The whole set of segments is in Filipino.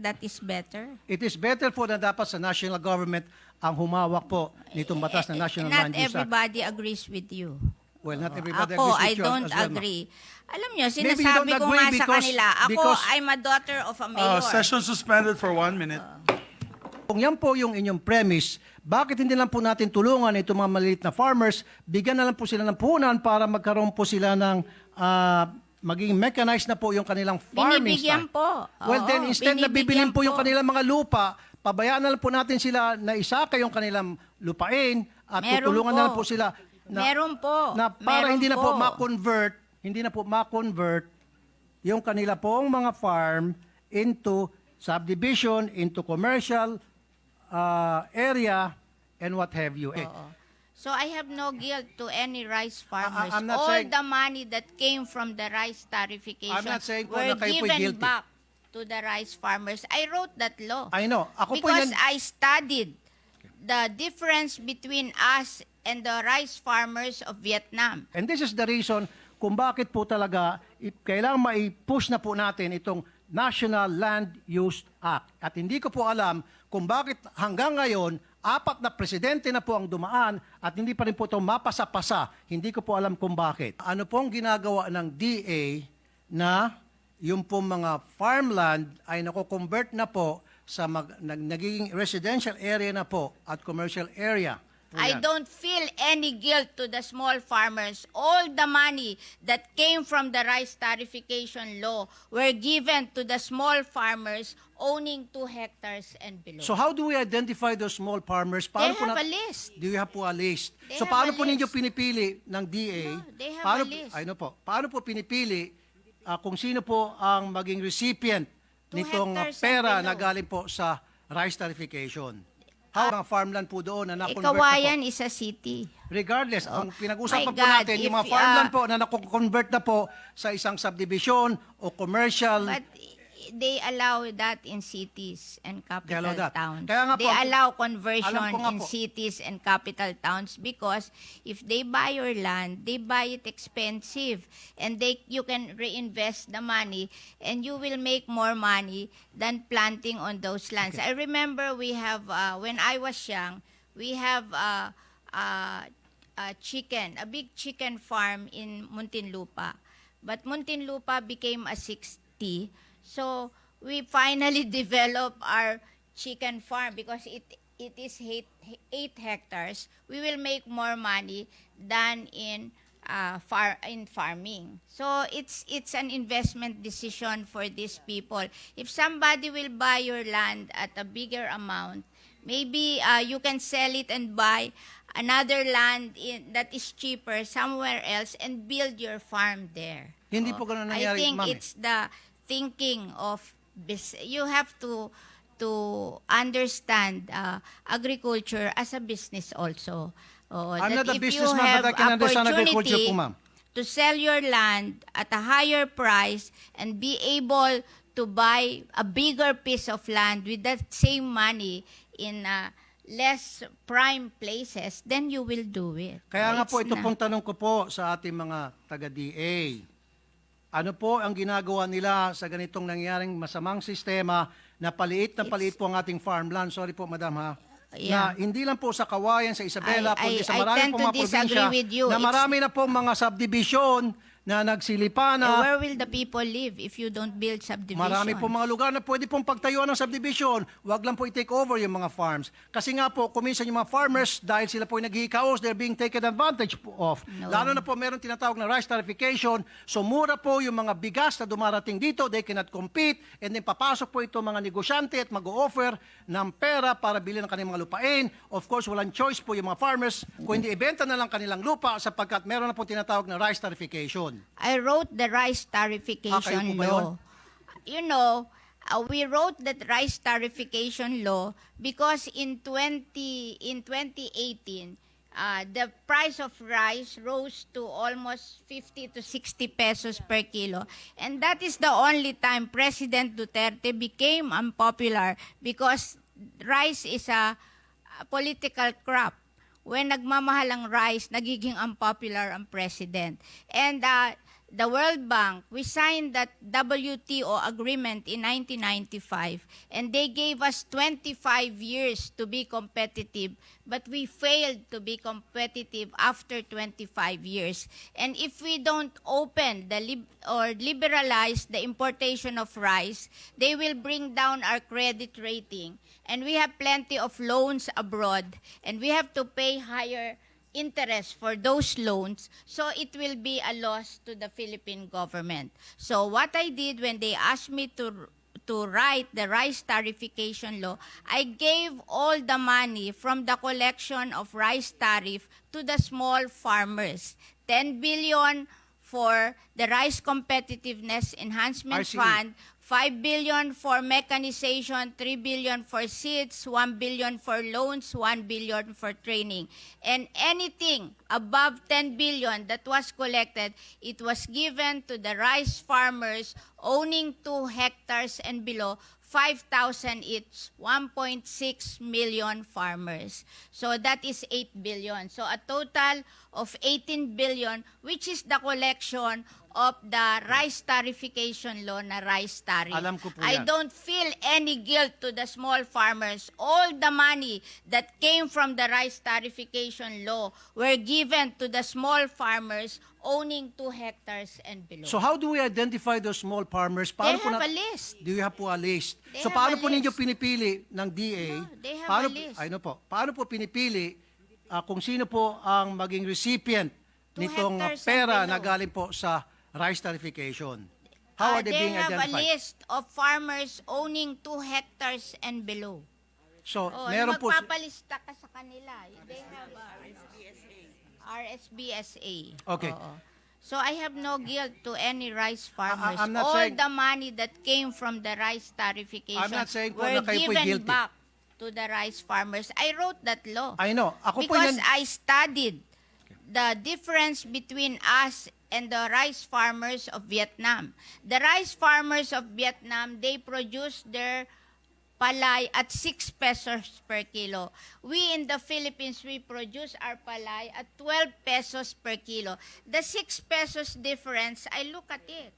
that is better? It is better po na dapat sa national government ang humawak po nitong batas na National Not Land Use Act. everybody agrees with you. Well, not everybody Ako, agrees I with you don't as well, ma'am. agree. Alam nyo, Maybe you sinasabi don't ko agree nga sa because- kanila, ako, because- I'm a daughter of a mayor. Session suspended for 1 minute. Kung yan po yung inyong premise, bakit hindi lang po natin tulungan itong mga maliit na farmers, bigyan na lang po sila ng puhunan para magkaroon po sila ng maging mechanized na po yung kanilang farming Binibigyan style. po. Well, Oo, then instead na bibilin binibigyan po yung po. kanilang mga lupa, pabayaan na lang po natin sila na isaka yung kanilang lupain at Meron tutulungan po. na lang po sila Meron po. na para Meron hindi na po po. ma-convert yung kanila pong mga farm into subdivision, into commercial area, and what have you. So I have no guilt to any rice farmers. I'm not All saying- the money that came from the rice tarification I'm not saying po were na kayo po'y given guilty. back to the rice farmers. I wrote that law. I know. Ako po because yan, I studied the difference between us and the rice farmers of Vietnam. and this is the reason kung bakit po talaga kailangan mai-push na po natin itong National Land Use Act. At hindi ko po alam kung bakit hanggang ngayon 4 na presidente na po ang dumaan at hindi pa rin po ito mapasa-pasa. Hindi ko po alam kung bakit. Ano pong ginagawa ng DA na yung pong mga farmland ay nako-convert na po sa nagiging residential area na po at commercial area. Po I yan. don't feel any guilt to the small farmers. All the money that came from the rice tarification law were given to the small farmers owning 2 hectares and below. So how do we identify those small farmers? They po have a list. Do you have po a list? They So have paano a po ninyo list. pinipili ng DA? No, they have paano, a list. I know po. Paano po pinipili kung sino po ang maging recipient 2 nitong hectares and pera below. na galing po sa rice tarification? How mga farmland po doon na na-convert na po? Kawayan is a city. Regardless, ang pinag-usapan My po God, natin, yung mga if, farmland po na na-convert na po sa isang subdivision o commercial. But they allow that in cities and They capital allow that. towns. Kaya nga po, They allow alam conversion ko nga in po. cities and capital towns because if they buy your land, they buy it expensive and you can reinvest the money and you will make more money than planting on those lands. I remember we have, when I was young, we have a big chicken farm in Muntinlupa. But Muntinlupa became a 60. So we finally developed our chicken farm because it is 8 hectares. We will make more money than in farming. So it's an investment decision for these people. If somebody will buy your land at a bigger amount, maybe you can sell it and buy another land that is cheaper somewhere else and build your farm there. Hindi po ganun nangyari, I think ma'am, eh. it's the thinking of you have to understand agriculture as a business also. I'm That not a if businessman, you have but I can understand agriculture opportunity po, ma'am. to sell your land at a higher price and be able to buy a bigger piece of land with that same money in less prime places, then you will do it. Kaya nga po, It's ito na- pong tanong ko po sa ating mga taga-DA. Ano po ang ginagawa nila sa ganitong nangyaring masamang sistema na paliit po ang ating farmland? Sorry po, madam ha. Yeah. Na hindi lang po sa Kawayan, sa Isabela, kundi sa I marami tend pong to mga probinsya disagree with you. na marami na pong mga subdivision na nagsilipa na. Where will the people live if you don't build subdivision? Marami po mga lugar na pwede pong pagtayuan ng subdivision. Huwag lang po i-take over yung mga farms. Kasi nga po, kuminsan yung mga farmers, dahil sila po yung naghihikaos, they're being taken advantage of. No. Lalo na po meron tinatawag na rice tarification. So mura po yung mga bigas na dumarating dito, they cannot compete. And then papasok po ito mga negosyante at mag-o-offer ng pera para bilhin ng kanilang mga lupain. Of course, walang choice po yung mga farmers kung hindi ibenta na lang kanilang lupa sapagkat meron na po tinatawag na rice tarification. I wrote the rice tarification kayo po ba yun? law. You know, we wrote that rice tarification law because in 2018, the price of rice rose to almost 50 to 60 pesos per kilo. And that is the only time President Duterte became unpopular because rice is a political crop. When nagmamahal ang rice, nagiging unpopular ang president. And the World Bank, we signed that WTO agreement in 1995, and they gave us 25 years to be competitive, but we failed to be competitive after 25 years. And if we don't open or liberalize the importation of rice, they will bring down our credit rating. And we have plenty of loans abroad, and we have to pay higher interest for those loans, so it will be a loss to the Philippine government. So what I did when they asked me to write the rice tariffication law, I gave all the money from the collection of rice tariff to the small farmers. 10 billion for the Rice Competitiveness Enhancement RCE. Fund, 5 billion for mechanization, 3 billion for seeds, 1 billion for loans, 1 billion for training. And anything above 10 billion that was collected, it was given to the rice farmers owning 2 hectares and below, 5,000 each, 1.6 million farmers. So that is 8 billion. So a total of 18 billion, which is the collection of the rice tariffication law na rice tariff. Alam ko po I yan. don't feel any guilt to the small farmers. All the money that came from the rice tariffication law were given to the small farmers owning 2 hectares and below. So how do we identify those small farmers? They have a list. Do you have po a list? They So have paano a po ninyo list. pinipili ng DA? No, they have paano, a list. I know po. Paano po pinipili kung sino po ang maging recipient 2 nitong hectares and pera below. na galing po sa rice tariffication? How are they being They have a identified? list of farmers owning 2 hectares and below. So, Oh, meron po magpapalista ka sa kanila. They have RSBSA. Okay. Oo. So I have no guilt to any rice farmers. I'm not All saying- the money that came from the rice tariffication I'm not saying po were na kayo po'y given guilty. back to the rice farmers. I wrote that law. I know. Ako po Because yan. I studied the difference between us and the rice farmers of Vietnam. The rice farmers of Vietnam, they produce their palay at 6 pesos per kilo. We in the Philippines, we produce our palay at 12 pesos per kilo. The 6 pesos difference, I look at it.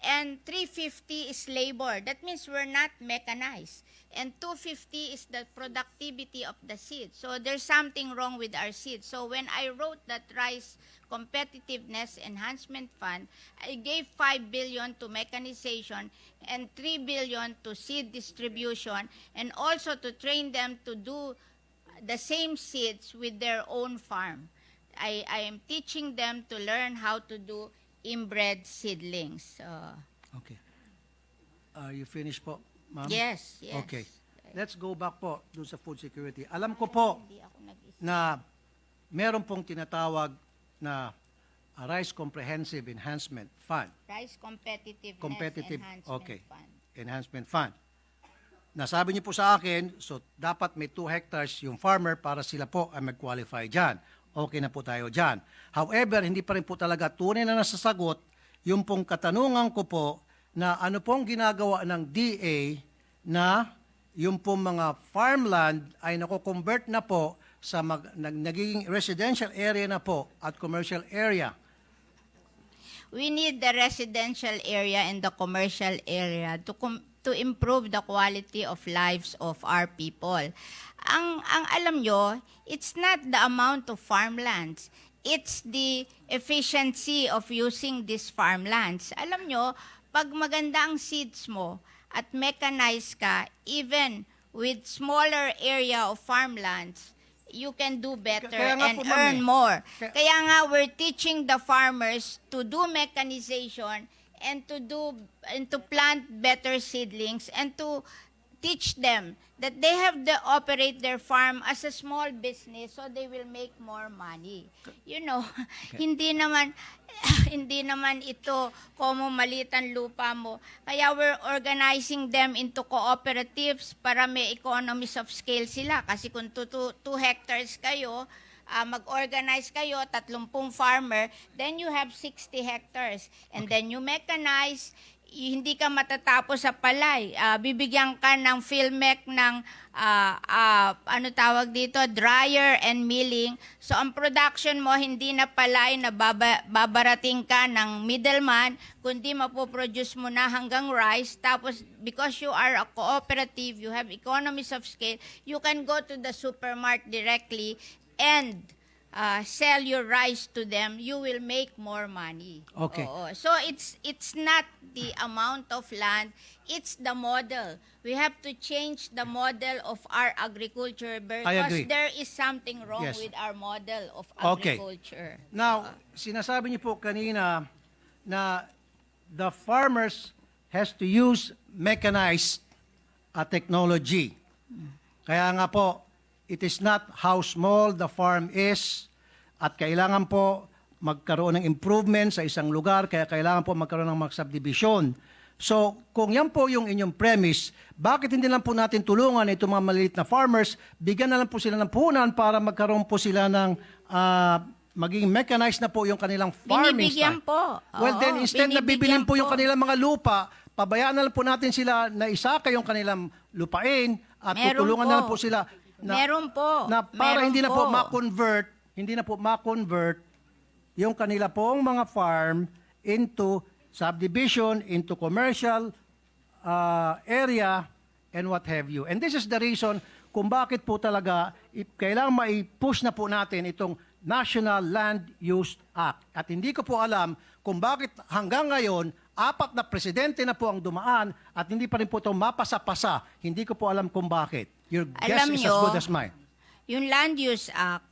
And 350 is labor. That means we're not mechanized. And 250 is the productivity of the seed. So there's something wrong with our seed. So when I wrote that Rice Competitiveness Enhancement Fund, I gave 5 billion to mechanization and 3 billion to seed distribution, and also to train them to do the same seeds with their own farm. I am teaching them to learn how to do inbred seedlings. Okay. Are you finished po, ma'am? Yes, yes. Okay. Let's go back po dun sa food security. Alam ko po Hindi ako nag-isip. na meron pong tinatawag na Rice Comprehensive Enhancement Fund. Rice Competitiveness Competitive, Enhancement okay. Fund. Enhancement Fund. Nasabi niyo po sa akin, so dapat may 2 hectares yung farmer para sila po ay mag-qualify dyan. Okay na po tayo dyan. However, hindi pa rin po talaga tunay na nasasagot yung pong katanungan ko po na ano pong ginagawa ng DA na yung pong mga farmland ay nako-convert na po sa nagiging residential area na po at commercial area. We need the residential area and the commercial area to improve the quality of lives of our people. Ang alam nyo, it's not the amount of farmlands. It's the efficiency of using these farmlands. Alam nyo, pag maganda ang seeds mo at mechanized ka, even with smaller area of farmlands, you can do better Kaya nga and po, ma'am, earn eh. more. Kaya nga we're teaching the farmers to do mechanization and to plant better seedlings and to teach them that they have to operate their farm as a small business so they will make more money. You know, hindi naman ito como maliit ang lupa mo. Kaya we're organizing them into cooperatives para may economies of scale sila. Kasi kung 2 hectares kayo, mag-organize kayo, 30 farmer, then you have 60 hectares. And then you mechanize, hindi ka matatapos sa palay. Bibigyan ka ng PhilMec ng ano tawag dito, dryer and milling. So ang production mo hindi na palay na babarating ka ng middleman, kundi mapoproduce mo na hanggang rice. Tapos because you are a cooperative, you have economies of scale, you can go to the supermarket directly and sell your rice to them, you will make more money. Okay. Oo. So it's not the amount of land, it's the model. We have to change the model of our agriculture agree. because there is something wrong Yes. with our model of Okay. agriculture. Now, sinasabi niyo po kanina na the farmers has to use mechanized technology. Kaya nga po, it is not how small the farm is at kailangan po magkaroon ng improvement sa isang lugar, kaya kailangan po magkaroon ng mag-subdivision. So, kung yan po yung inyong premise, bakit hindi lang po natin tulungan itong mga maliit na farmers, bigyan na lang po sila ng puhunan para magkaroon po sila ng maging mechanized na po yung kanilang farming Binibigyan style. po. Well, Oo, then instead na bibilin binibigyan po yung po. kanilang mga lupa, pabayaan na lang po natin sila na isaka yung kanilang lupain at Meron tutulungan po. na lang po sila Meron po. na para Meron hindi na po po. ma-convert yung kanila pong mga farm into subdivision, into commercial area, and what have you. And this is the reason kung bakit po talaga kailangan mai-push na po natin itong National Land Use Act. At hindi ko po alam kung bakit hanggang ngayon, 4 na presidente na po ang dumaan at hindi pa rin po ito mapasa-pasa. Hindi ko po alam kung bakit. Your guess Alam is as nyo, good as mine. Yung Land Use Act,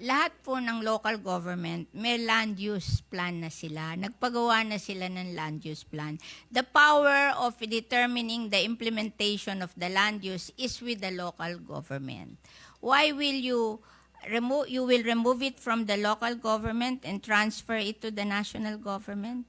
lahat po ng local government, may land use plan na sila. Nagpagawa na sila ng land use plan. The power of determining the implementation of the land use is with the local government. Why will you will remove it from the local government and transfer it to the national government?